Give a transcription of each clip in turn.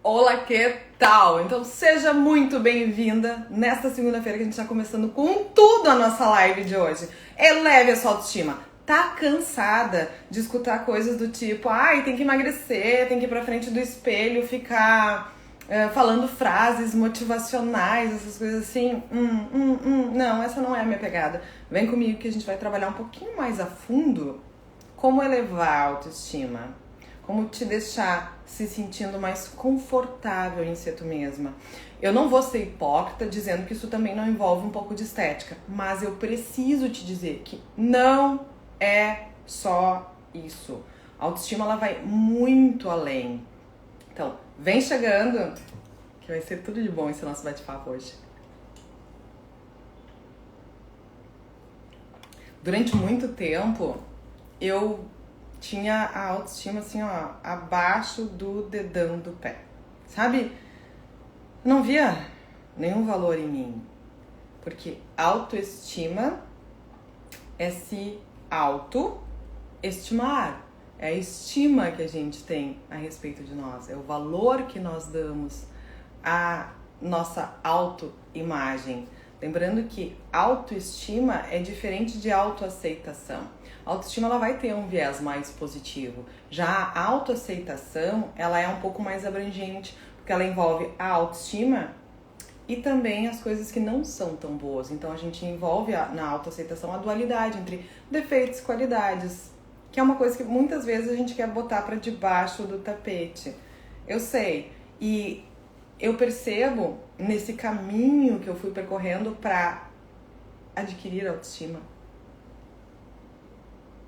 Olá, que tal? Então seja muito bem-vinda nesta segunda-feira que a gente está começando com tudo a nossa live de hoje. Eleve a sua autoestima. Tá cansada de escutar coisas do tipo, ai, tem que emagrecer, tem que ir pra frente do espelho, ficar falando frases motivacionais, essas coisas assim? Não, essa não é a minha pegada. Vem comigo que a gente vai trabalhar um pouquinho mais a fundo como elevar a autoestima. Como te deixar se sentindo mais confortável em ser tu mesma. Eu não vou ser hipócrita dizendo que isso também não envolve um pouco de estética, mas eu preciso te dizer que não é só isso. A autoestima ela vai muito além. Então, vem chegando, que vai ser tudo de bom esse nosso bate-papo hoje. Durante muito tempo, eu tinha a autoestima assim, ó, abaixo do dedão do pé, sabe? Não via nenhum valor em mim, porque autoestima é se autoestimar, é a estima que a gente tem a respeito de nós, é o valor que nós damos à nossa autoimagem. Lembrando que autoestima é diferente de autoaceitação. A autoestima ela vai ter um viés mais positivo. Já a autoaceitação, ela é um pouco mais abrangente, porque ela envolve a autoestima e também as coisas que não são tão boas. Então a gente envolve na autoaceitação a dualidade entre defeitos e qualidades, que é uma coisa que muitas vezes a gente quer botar para debaixo do tapete. Eu sei. E eu percebo nesse caminho que eu fui percorrendo para adquirir autoestima.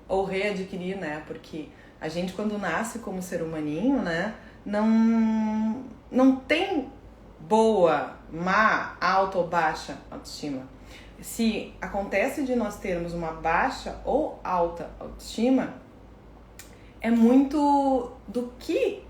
Ou readquirir, né? Porque a gente quando nasce como ser humaninho, né? Não tem boa, má, alta ou baixa autoestima. Se acontece de nós termos uma baixa ou alta autoestima, é muito do que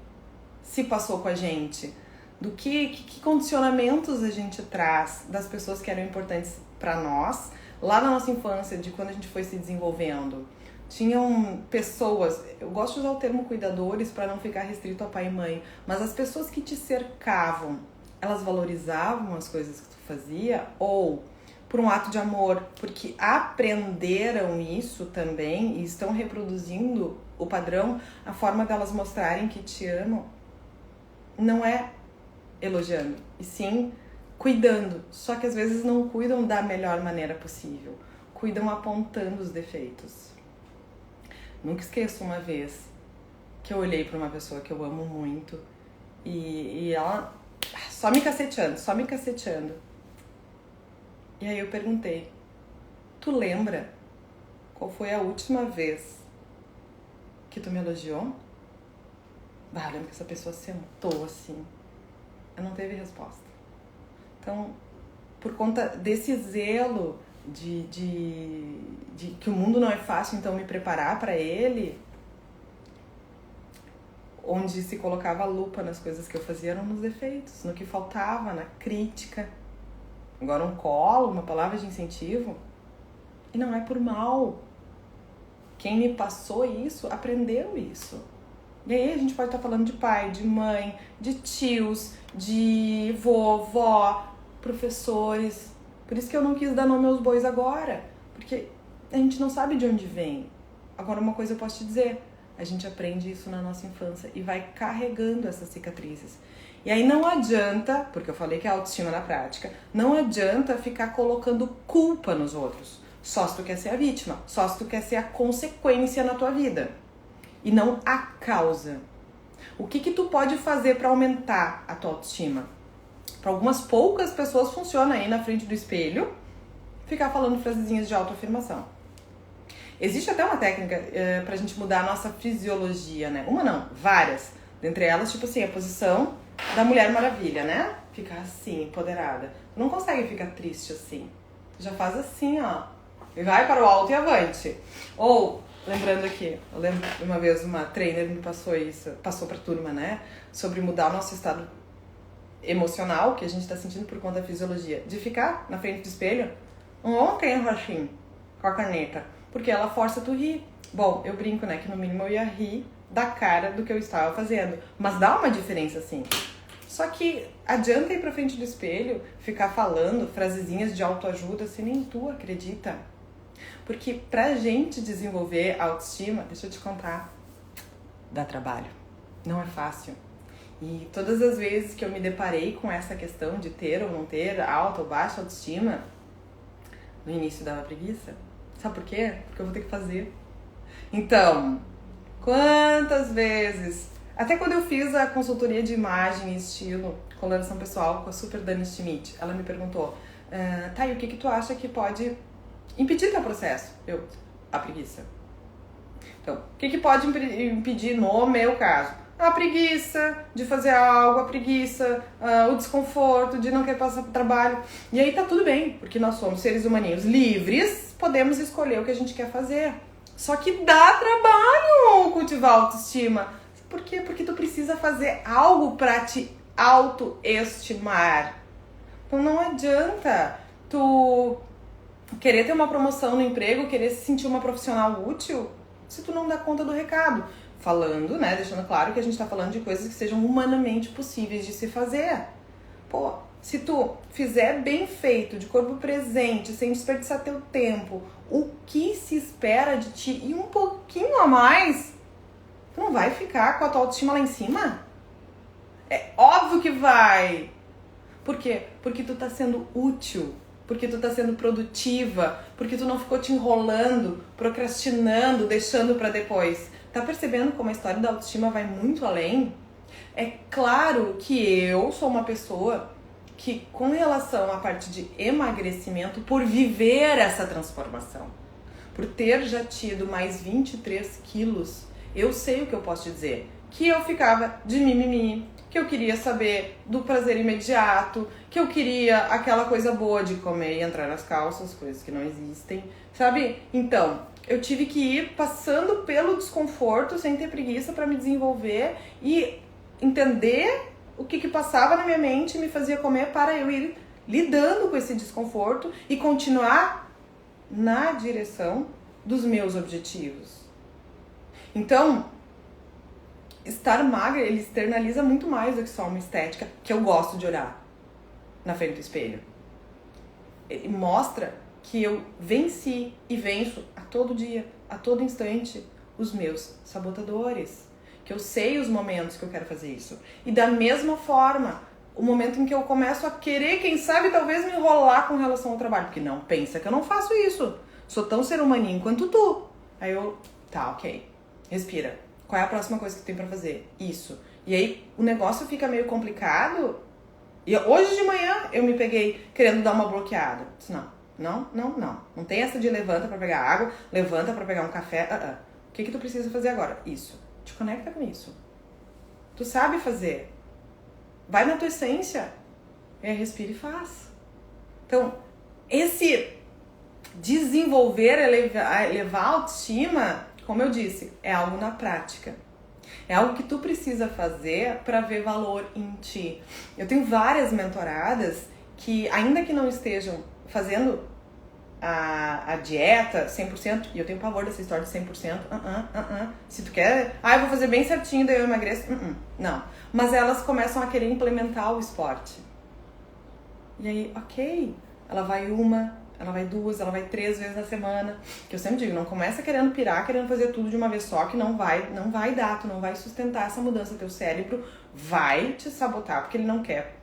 se passou com a gente. Do que condicionamentos a gente traz das pessoas que eram importantes para nós, lá na nossa infância, de quando a gente foi se desenvolvendo. Tinham pessoas, eu gosto de usar o termo cuidadores para não ficar restrito a pai e mãe, mas as pessoas que te cercavam, elas valorizavam as coisas que tu fazia ou por um ato de amor, porque aprenderam isso também e estão reproduzindo o padrão, a forma delas mostrarem que te amam, não é elogiando, e sim cuidando. Só que às vezes não cuidam da melhor maneira possível. Cuidam apontando os defeitos. Nunca esqueço uma vez que eu olhei para uma pessoa que eu amo muito e ela só me caceteando. E aí eu perguntei, tu lembra qual foi a última vez que tu me elogiou? Eu lembro que essa pessoa sentou assim. Eu não teve resposta. Então, por conta desse zelo de que o mundo não é fácil, então me preparar para ele, onde se colocava a lupa nas coisas que eu fazia eram nos defeitos, no que faltava, na crítica. Agora um colo, uma palavra de incentivo, e não é por mal. Quem me passou isso, aprendeu isso. E aí a gente pode estar falando de pai, de mãe, de tios, de vovó, professores. Por isso que eu não quis dar nome aos bois agora, porque a gente não sabe de onde vem. Agora uma coisa eu posso te dizer, a gente aprende isso na nossa infância e vai carregando essas cicatrizes. E aí não adianta, porque eu falei que é autoestima na prática, não adianta ficar colocando culpa nos outros. Só se tu quer ser a vítima, só se tu quer ser a consequência na tua vida. E não a causa. O que tu pode fazer para aumentar a tua autoestima? Para algumas poucas pessoas funciona aí na frente do espelho ficar falando frasezinhas de autoafirmação. Existe até uma técnica pra gente mudar a nossa fisiologia, né? Uma não, várias. Dentre elas, tipo assim, a posição da Mulher Maravilha, né? Ficar assim, empoderada. Tu não consegue ficar triste assim. Tu já faz assim, ó. E vai para o alto e avante. Ou... Lembrando aqui, eu lembro de uma vez uma trainer me passou pra turma, né? Sobre mudar o nosso estado emocional, que a gente tá sentindo por conta da fisiologia. De ficar na frente do espelho, ontem assim, com a caneta. Porque ela força tu rir. Bom, eu brinco, né? Que no mínimo eu ia rir da cara do que eu estava fazendo. Mas dá uma diferença, assim. Só que adianta ir pra frente do espelho, ficar falando frasezinhas de autoajuda se nem tu acredita. Porque pra gente desenvolver a autoestima, deixa eu te contar, dá trabalho. Não é fácil. E todas as vezes que eu me deparei com essa questão de ter ou não ter alta ou baixa autoestima, no início dava preguiça. Sabe por quê? Porque eu vou ter que fazer. Então, quantas vezes... Até quando eu fiz a consultoria de imagem e estilo, coloração pessoal com a Super Dani Schmidt, ela me perguntou, tá, e o que tu acha que pode impedir teu processo? A preguiça. Então, o que pode impedir no meu caso? A preguiça de fazer algo, a preguiça, o desconforto de não querer passar por trabalho. E aí tá tudo bem, porque nós somos seres humaninhos livres, podemos escolher o que a gente quer fazer. Só que dá trabalho cultivar a autoestima. Por quê? Porque tu precisa fazer algo pra te autoestimar. Então não adianta tu querer ter uma promoção no emprego, querer se sentir uma profissional útil, se tu não dá conta do recado. Falando, né, deixando claro que a gente tá falando de coisas que sejam humanamente possíveis de se fazer. Pô, se tu fizer bem feito, de corpo presente, sem desperdiçar teu tempo, o que se espera de ti e um pouquinho a mais... Tu não vai ficar com a tua autoestima lá em cima? É óbvio que vai! Por quê? Porque tu tá sendo útil, porque tu tá sendo produtiva, porque tu não ficou te enrolando, procrastinando, deixando pra depois. Tá percebendo como a história da autoestima vai muito além? É claro que eu sou uma pessoa que, com relação à parte de emagrecimento, por viver essa transformação, por ter já tido mais 23 quilos, eu sei o que eu posso te dizer, que eu ficava de mimimi, que eu queria saber do prazer imediato, que eu queria aquela coisa boa de comer e entrar nas calças, coisas que não existem, sabe? Então, eu tive que ir passando pelo desconforto sem ter preguiça para me desenvolver e entender o que passava na minha mente e me fazia comer para eu ir lidando com esse desconforto e continuar na direção dos meus objetivos. Então, estar magra, ele externaliza muito mais do que só uma estética que eu gosto de olhar na frente do espelho. Ele mostra que eu venci e venço a todo dia, a todo instante, os meus sabotadores. Que eu sei os momentos que eu quero fazer isso. E da mesma forma, o momento em que eu começo a querer, quem sabe, talvez me enrolar com relação ao trabalho. Porque não, pensa que eu não faço isso. Sou tão ser humaninho quanto tu. Aí eu, tá, ok. Respira. Qual é a próxima coisa que tu tem pra fazer? Isso. E aí o negócio fica meio complicado. E hoje de manhã eu me peguei querendo dar uma bloqueada. Disse, não. Não tem essa de levanta pra pegar água, levanta pra pegar um café. O que tu precisa fazer agora? Isso. Te conecta com isso. Tu sabe fazer. Vai na tua essência. Respira e faz. Então, esse desenvolver, elevar a autoestima, como eu disse, é algo na prática. É algo que tu precisa fazer para ver valor em ti. Eu tenho várias mentoradas que, ainda que não estejam fazendo a dieta 100%, e eu tenho pavor dessa história de 100%, se tu quer, eu vou fazer bem certinho, daí eu emagreço, não. Mas elas começam a querer implementar o esporte. E aí, ok, ela vai ela vai 2, ela vai 3 vezes na semana. Que eu sempre digo, não começa querendo pirar, querendo fazer tudo de uma vez só, que não vai dar, tu não vai sustentar essa mudança. Teu cérebro vai te sabotar, porque ele não quer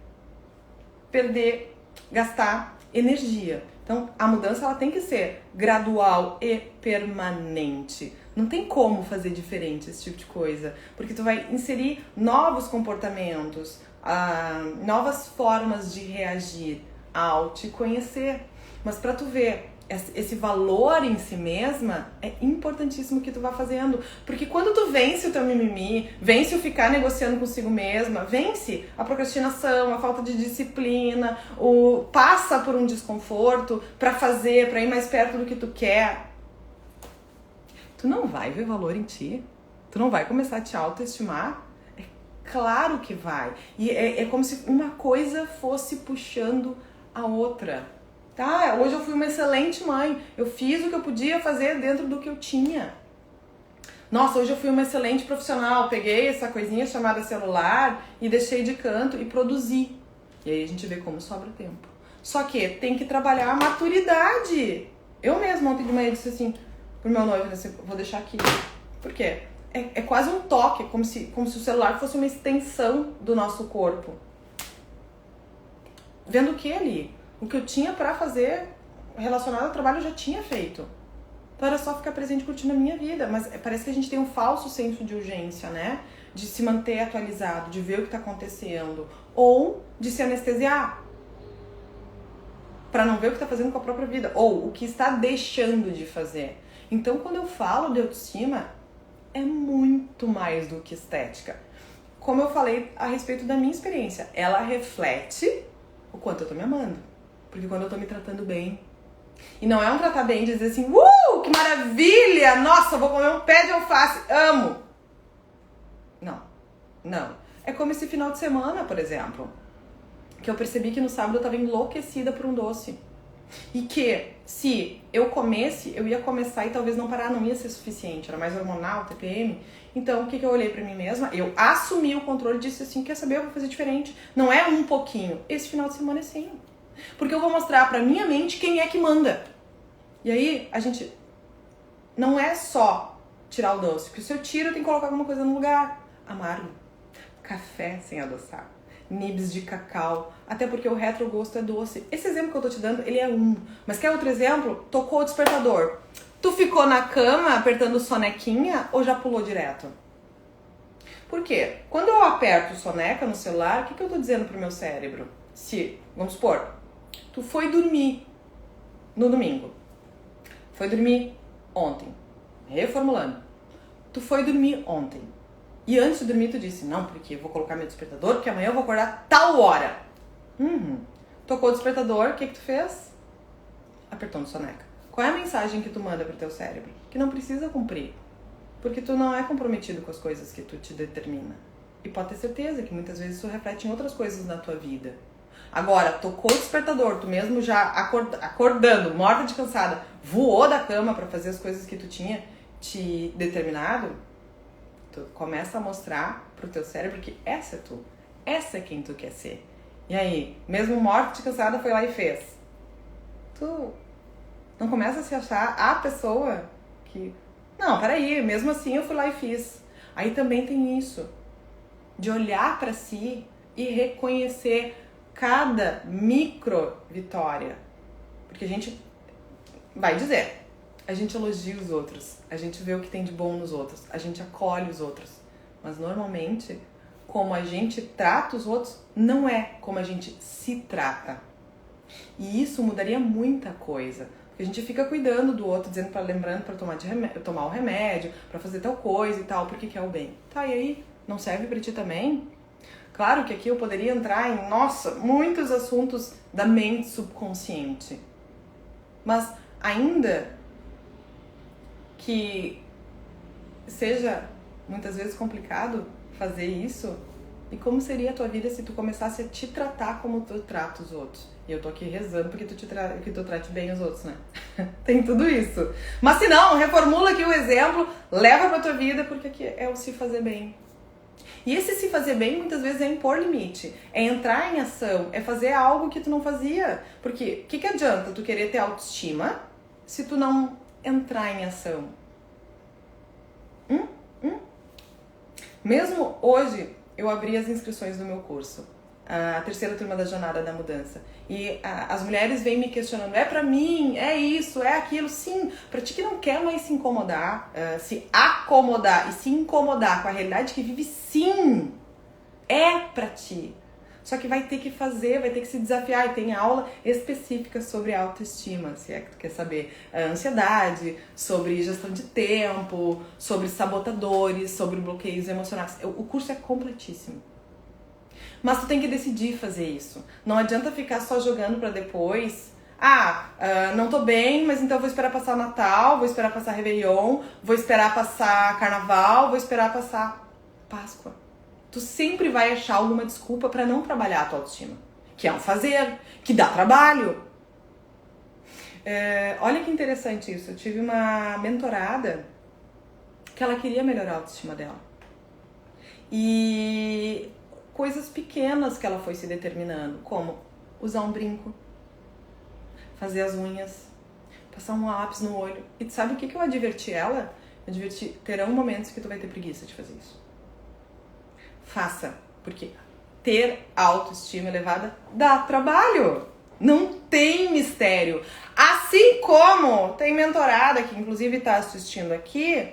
perder, gastar energia. Então, a mudança ela tem que ser gradual e permanente. Não tem como fazer diferente esse tipo de coisa, porque tu vai inserir novos comportamentos, novas formas de reagir ao te conhecer. Mas pra tu ver esse valor em si mesma, é importantíssimo que tu vá fazendo. Porque quando tu vence o teu mimimi, vence o ficar negociando consigo mesma, vence a procrastinação, a falta de disciplina, passa por um desconforto pra fazer, pra ir mais perto do que tu quer, tu não vai ver valor em ti. Tu não vai começar a te autoestimar. É claro que vai. E é como se uma coisa fosse puxando a outra. Tá, hoje eu fui uma excelente mãe. Eu fiz o que eu podia fazer dentro do que eu tinha. Nossa, hoje eu fui uma excelente profissional, peguei essa coisinha chamada celular e deixei de canto e produzi. E aí a gente vê como sobra tempo. Só que tem que trabalhar a maturidade. Eu mesma ontem de manhã disse assim pro meu noivo, assim, vou deixar aqui. Por quê? É quase um toque, como se o celular fosse uma extensão do nosso corpo. Vendo o que ali? O que eu tinha pra fazer relacionado ao trabalho eu já tinha feito. Então era só ficar presente curtindo a minha vida. Mas parece que a gente tem um falso senso de urgência, né? De se manter atualizado, de ver o que tá acontecendo. Ou de se anestesiar. Pra não ver o que tá fazendo com a própria vida. Ou o que está deixando de fazer. Então quando eu falo de autoestima, é muito mais do que estética. Como eu falei a respeito da minha experiência, ela reflete o quanto eu tô me amando. Porque quando eu tô me tratando bem, e não é um tratar bem de dizer assim, que maravilha, nossa, vou comer um pé de alface, amo. Não. É como esse final de semana, por exemplo, que eu percebi que no sábado eu tava enlouquecida por um doce. E que se eu comesse, eu ia começar e talvez não parar, não ia ser suficiente. Era mais hormonal, TPM. Então, o que eu olhei pra mim mesma? Eu assumi o controle e disse assim, quer saber, eu vou fazer diferente. Não é um pouquinho. Esse final de semana é sim. Porque eu vou mostrar pra minha mente quem é que manda. E aí, a gente... Não é só tirar o doce. Porque se eu tiro, eu tenho que colocar alguma coisa no lugar. Amargo. Café sem adoçar. Nibs de cacau, até porque o retrogosto é doce. Esse exemplo que eu tô te dando, ele é um. Mas quer outro exemplo? Tocou o despertador. Tu ficou na cama apertando sonequinha ou já pulou direto? Por quê? Quando eu aperto soneca no celular, o que eu tô dizendo pro meu cérebro? Se, vamos supor, tu foi dormir no domingo. Foi dormir ontem. Reformulando. Tu foi dormir ontem. E antes de dormir tu disse, não, porque eu vou colocar meu despertador, porque amanhã eu vou acordar tal hora. Tocou o despertador, o que tu fez? Apertou no soneca. Qual é a mensagem que tu manda pro teu cérebro? Que não precisa cumprir. Porque tu não é comprometido com as coisas que tu te determina. E pode ter certeza que muitas vezes isso reflete em outras coisas na tua vida. Agora, tocou o despertador, tu mesmo já acordando, morta de cansada, voou da cama pra fazer as coisas que tu tinha te determinado, tu começa a mostrar pro teu cérebro que essa é tu. Essa é quem tu quer ser. E aí, mesmo morta de cansada, foi lá e fez. Tu não começa a se achar a pessoa que... Não, peraí, mesmo assim eu fui lá e fiz. Aí também tem isso. De olhar pra si e reconhecer cada micro vitória. Porque a gente vai dizer... A gente elogia os outros, a gente vê o que tem de bom nos outros, a gente acolhe os outros. Mas normalmente, como a gente trata os outros, não é como a gente se trata. E isso mudaria muita coisa. Porque a gente fica cuidando do outro, dizendo lembrando para tomar o remédio, para fazer tal coisa e tal, porque quer o bem. Tá, e aí? Não serve para ti também? Claro que aqui eu poderia entrar em, muitos assuntos da mente subconsciente. Mas ainda que seja muitas vezes complicado fazer isso, e como seria a tua vida se tu começasse a te tratar como tu trata os outros? E eu tô aqui rezando porque que tu trate bem os outros, né? Tem tudo isso. Mas se não, reformula aqui o exemplo, leva pra tua vida, porque aqui é o se fazer bem. E esse se fazer bem muitas vezes é impor limite, é entrar em ação, é fazer algo que tu não fazia. Porque o que adianta tu querer ter autoestima se tu não entrar em ação? Mesmo hoje, eu abri as inscrições do meu curso, a terceira turma da Jornada da Mudança. E as mulheres vêm me questionando, é pra mim, é isso, é aquilo. Sim, pra ti que não quer mais se incomodar, se acomodar e se incomodar com a realidade que vive, sim, é pra ti. Só que vai ter que fazer, vai ter que se desafiar. E tem aula específica sobre autoestima, se é que tu quer saber. Ansiedade, sobre gestão de tempo, sobre sabotadores, sobre bloqueios emocionais. O curso é completíssimo. Mas tu tem que decidir fazer isso. Não adianta ficar só jogando pra depois. Não tô bem, mas então vou esperar passar o Natal, vou esperar passar Réveillon, vou esperar passar Carnaval, vou esperar passar Páscoa. Tu sempre vai achar alguma desculpa pra não trabalhar a tua autoestima. Que é um fazer, que dá trabalho. Olha que interessante isso. Eu tive uma mentorada Porque ela queria melhorar a autoestima dela. E coisas pequenas que ela foi se determinando, como usar um brinco, fazer as unhas, passar um lápis no olho. E sabe o que eu adverti ela? Eu adverti, terão momentos que tu vai ter preguiça de fazer isso. Faça, porque ter autoestima elevada dá trabalho. Não tem mistério. Assim como tem mentorada, que inclusive está assistindo aqui,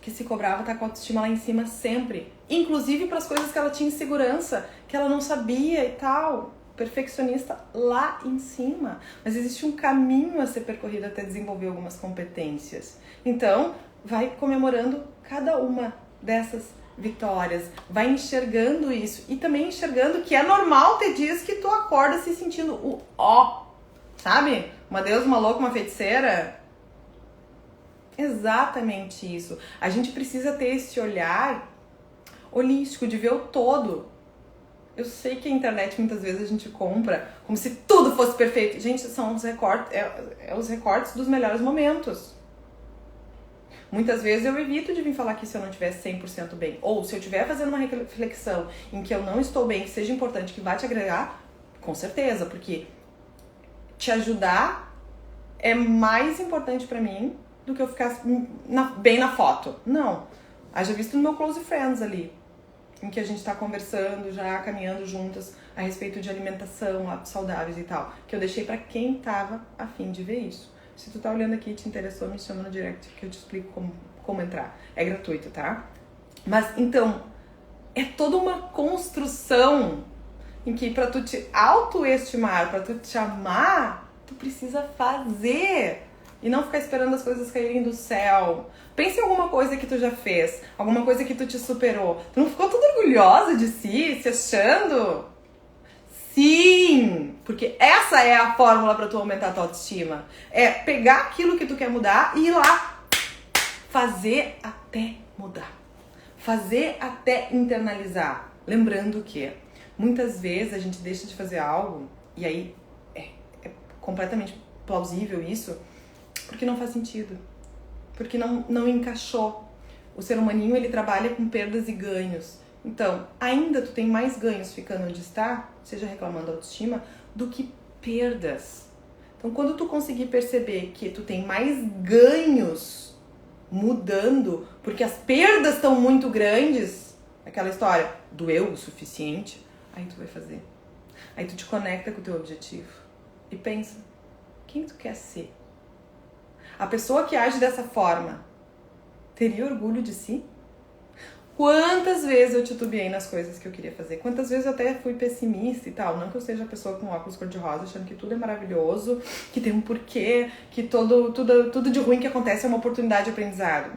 que se cobrava tá com a autoestima lá em cima sempre. Inclusive para as coisas que ela tinha insegurança, que ela não sabia e tal. Perfeccionista lá em cima. Mas existe um caminho a ser percorrido até desenvolver algumas competências. Então, vai comemorando cada uma dessas vitórias. Vai enxergando isso. E também enxergando que é normal ter dias que tu acorda se sentindo o ó. Sabe? Uma deusa, uma louca, uma feiticeira. Exatamente isso. A gente precisa ter esse olhar holístico, de ver o todo. Eu sei que a internet muitas vezes a gente compra como se tudo fosse perfeito. Gente, são os recortes, os recortes dos melhores momentos. Muitas vezes eu evito de vir falar aqui se eu não estiver 100% bem. Ou se eu estiver fazendo uma reflexão em que eu não estou bem, que seja importante, que vai te agregar, com certeza, porque te ajudar é mais importante pra mim do que eu ficar bem na foto. Não. Haja visto no meu Close Friends ali, em que a gente tá conversando, já caminhando juntas a respeito de alimentação, hábitos saudáveis e tal, que eu deixei pra quem tava a fim de ver isso. Se tu tá olhando aqui e te interessou, me chama no direct que eu te explico como entrar. É gratuito, tá? Mas, então, é toda uma construção em que pra tu te autoestimar, pra tu te amar, tu precisa fazer. E não ficar esperando as coisas caírem do céu. Pensa em alguma coisa que tu já fez, alguma coisa que tu te superou. Tu não ficou toda orgulhosa de si, se achando? Sim! Porque essa é a fórmula pra tu aumentar a tua autoestima. É pegar aquilo que tu quer mudar e ir lá fazer até mudar. Fazer até internalizar. Lembrando que muitas vezes a gente deixa de fazer algo, e aí é completamente plausível isso, porque não faz sentido. Porque não encaixou. O ser humaninho, ele trabalha com perdas e ganhos. Então, ainda tu tem mais ganhos ficando onde está, seja reclamando da autoestima, do que perdas. Então, quando tu conseguir perceber que tu tem mais ganhos mudando, porque as perdas estão muito grandes, aquela história, doeu o suficiente, aí tu vai fazer. Aí tu te conecta com o teu objetivo. E pensa, quem tu quer ser? A pessoa que age dessa forma teria orgulho de si? Quantas vezes eu titubeei nas coisas que eu queria fazer? Quantas vezes eu até fui pessimista e tal? Não que eu seja a pessoa com óculos cor-de-rosa achando que tudo é maravilhoso, que tem um porquê, que tudo de ruim que acontece é uma oportunidade de aprendizado.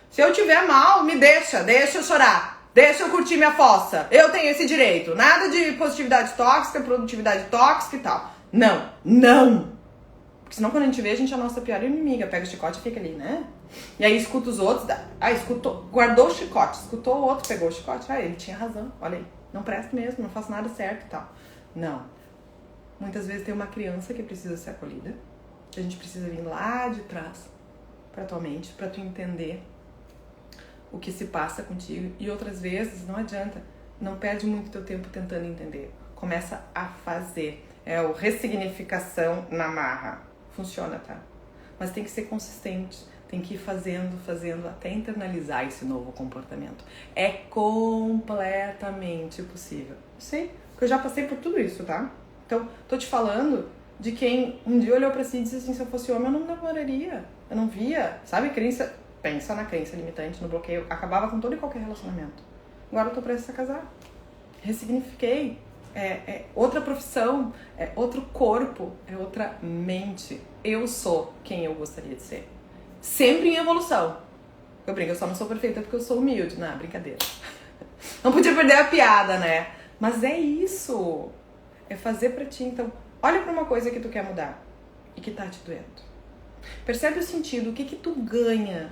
Se eu tiver mal, me deixa eu chorar. Deixa eu curtir minha fossa. Eu tenho esse direito. Nada de positividade tóxica, produtividade tóxica e tal. Não. Porque senão quando a gente vê, a gente é a nossa pior inimiga. Pega o chicote e fica ali, né? E aí escuta os outros. Escutou, guardou o chicote. Escutou o outro, pegou o chicote. Ele tinha razão. Olha aí. Não presta mesmo, não faço nada certo e tal. Não. Muitas vezes tem uma criança que precisa ser acolhida. A gente precisa vir lá de trás pra tua mente, pra tu entender o que se passa contigo. E outras vezes, não adianta. Não perde muito teu tempo tentando entender. Começa a fazer. É o ressignificação na marra. Funciona, tá? Mas tem que ser consistente. Tem que ir fazendo, até internalizar esse novo comportamento. É completamente possível. Sei, porque eu já passei por tudo isso, tá? Então, tô te falando de quem um dia olhou pra si e disse assim, se eu fosse homem eu não namoraria. Eu não via, sabe? Crença, pensa na crença limitante, no bloqueio. Acabava com todo e qualquer relacionamento. Agora eu tô prestes a casar. Ressignifiquei. É outra profissão, é outro corpo, é outra mente. Eu sou quem eu gostaria de ser. Sempre em evolução. Eu brinco, eu só não sou perfeita porque eu sou humilde. Não, brincadeira. Não podia perder a piada, né? Mas é isso. É fazer pra ti. Então, olha pra uma coisa que tu quer mudar e que tá te doendo. Percebe o sentido, o que tu ganha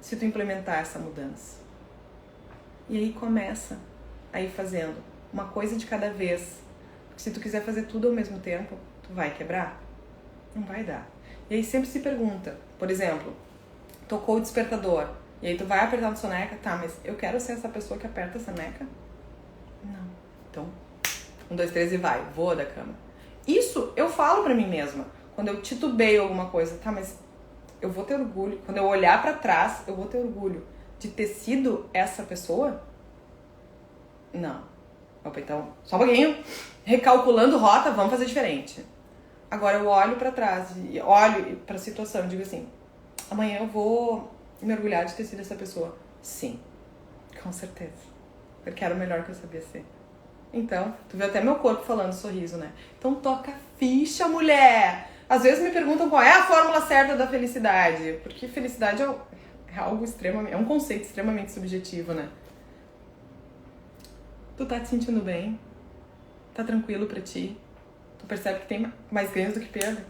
se tu implementar essa mudança. E aí começa a ir fazendo uma coisa de cada vez. Porque se tu quiser fazer tudo ao mesmo tempo, tu vai quebrar? Não vai dar. E aí sempre se pergunta, por exemplo, tocou o despertador. E aí tu vai apertar na soneca, tá, mas eu quero ser essa pessoa que aperta a soneca? Não. Então, 1, 2, 3 e vai, voa da cama. Isso eu falo pra mim mesma. Quando eu titubeio alguma coisa, tá, mas eu vou ter orgulho. Quando eu olhar pra trás, eu vou ter orgulho de ter sido essa pessoa? Não. Opa, então, só um pouquinho. Recalculando rota, vamos fazer diferente. Agora eu olho pra trás, e olho pra situação e digo assim, amanhã eu vou me orgulhar de ter sido essa pessoa. Sim, com certeza. Porque era o melhor que eu sabia ser. Então, tu vê até meu corpo falando sorriso, né? Então toca ficha, mulher! Às vezes me perguntam qual é a fórmula certa da felicidade. Porque felicidade é algo extremamente... É um conceito extremamente subjetivo, né? Tu tá te sentindo bem? Tá tranquilo pra ti? Tu percebe que tem mais ganhos do que perda?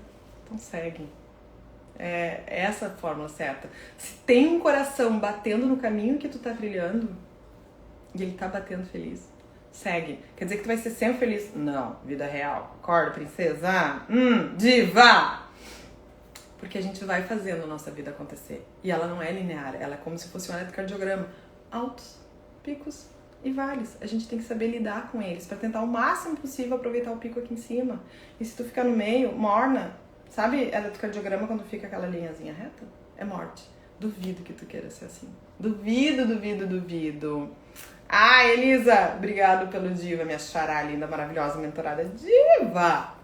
Então segue. É essa a fórmula certa. Se tem um coração batendo no caminho que tu tá trilhando, e ele tá batendo feliz, segue. Quer dizer que tu vai ser sempre feliz? Não. Vida real. Acorda, princesa. Diva! Porque a gente vai fazendo a nossa vida acontecer. E ela não é linear. Ela é como se fosse um eletrocardiograma. Altos, picos e vales. A gente tem que saber lidar com eles pra tentar o máximo possível aproveitar o pico aqui em cima. E se tu ficar no meio, morna. Sabe eletrocardiograma quando fica aquela linhazinha reta? É morte. Duvido que tu queira ser assim. Duvido, duvido, duvido. Ah, Elisa, obrigado pelo diva, minha xará linda, maravilhosa, mentorada diva.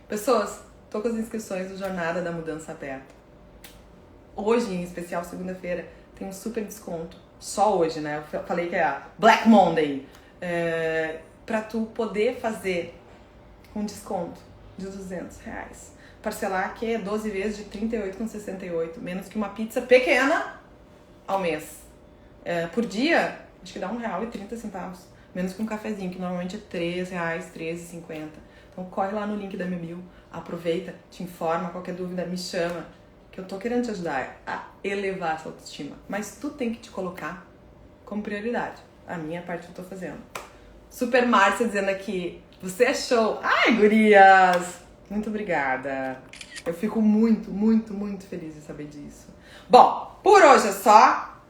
Pessoas, tô com as inscrições do Jornada da Mudança aberta. Hoje, em especial, segunda-feira, tem um super desconto. Só hoje, né? Eu falei que é a Black Monday. Pra tu poder fazer com desconto de R$200. Parcelar que é 12 vezes de R$38,68. Menos que uma pizza pequena ao mês. Por dia, acho que dá R$1,30. Menos que um cafezinho, que normalmente é R$3, R$13,50. Então corre lá no link da minha bio, aproveita, te informa, qualquer dúvida me chama, que eu tô querendo te ajudar a elevar essa autoestima. Mas tu tem que te colocar como prioridade. A minha parte eu tô fazendo. Super Márcia dizendo aqui, você é show. Ai, gurias! Muito obrigada. Eu fico muito, muito, muito feliz de saber disso. Bom, por hoje é só.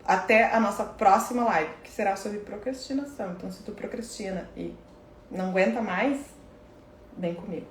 Até a nossa próxima live, que será sobre procrastinação. Então, se tu procrastina e não aguenta mais, vem comigo.